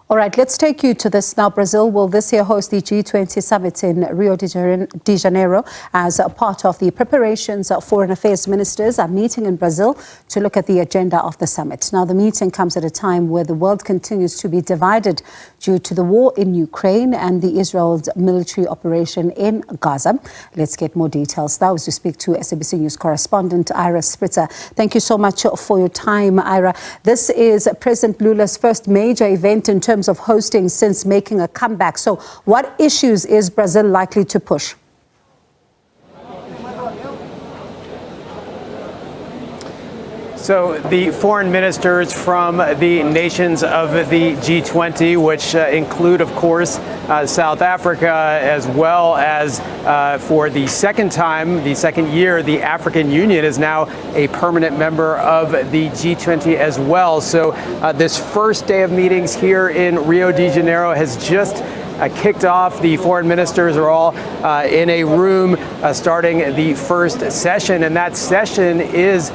All right, let's take you to this now. Brazil will this year host the G20 summit in Rio De Janeiro as a part of the preparations. Foreign affairs ministers are meeting in Brazil to look at the agenda of the summit. Now, the meeting comes at a time where the world continues to be divided due to the war in Ukraine and the Israel's military operation in Gaza. Let's get more details now as we speak to SABC News correspondent Ira Spitz. Thank you so much for your time, Ira. This is President Lula's first major event in terms of hosting since making a comeback. So what issues is Brazil likely to push? So the foreign ministers from the nations of the G20, which include, of course, South Africa, as well as for the second year, the African Union is now a permanent member of the G20 as well. So this first day of meetings here in Rio de Janeiro has just kicked off. The foreign ministers are all in a room starting the first session, and that session is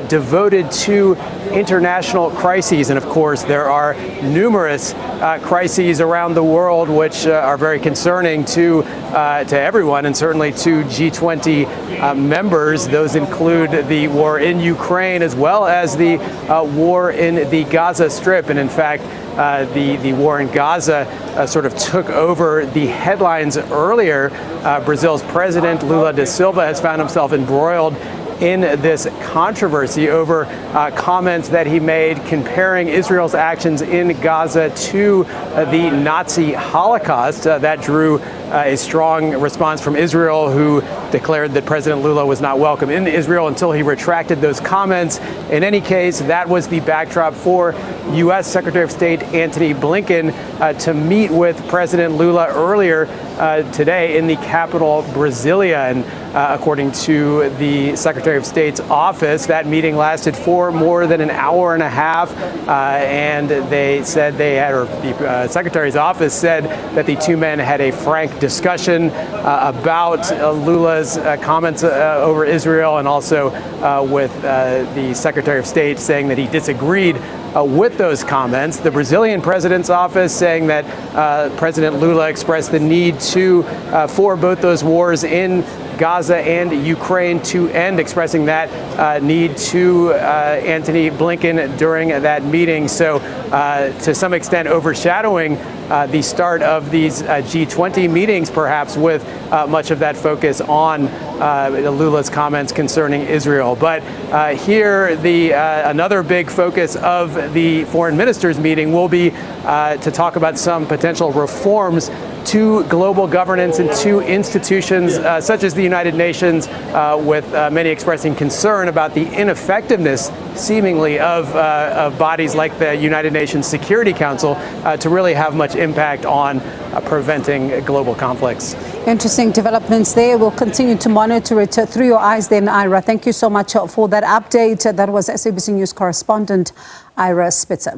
devoted to international crises. And of course, there are numerous crises around the world which are very concerning to everyone, and certainly to G20 members. Those include the war in Ukraine as well as the war in the Gaza Strip. And in fact, the war in Gaza sort of took over the headlines earlier. Brazil's president, Lula da Silva, has found himself embroiled in this controversy over comments that he made comparing Israel's actions in Gaza to the Nazi Holocaust. That drew a strong response from Israel, who declared that President Lula was not welcome in Israel until he retracted those comments. In any case, that was the backdrop for U.S. Secretary of State Antony Blinken to meet with President Lula earlier today in the capital, Brasilia. And according to the Secretary of State's office, that meeting lasted for more than an hour and a half. And they said the Secretary's office said that the two men had a frank discussion about Lula's comments over Israel, and also with the Secretary of State saying that he disagreed with those comments. The Brazilian president's office saying that President Lula expressed the need for both those wars in Gaza and Ukraine to end, expressing that need to Antony Blinken during that meeting. So to some extent overshadowing the start of these G20 meetings, perhaps, with much of that focus on Lula's comments concerning Israel. But here, another big focus of the foreign ministers meeting will be to talk about some potential reforms to global governance and to institutions such as the United Nations, with many expressing concern about the ineffectiveness, seemingly, of bodies like the United Nations Security Council to really have much impact on preventing global conflicts. Interesting developments there. We'll continue to monitor it through your eyes then, Ira. Thank you so much for that update. That was SABC News correspondent Ira Spitz.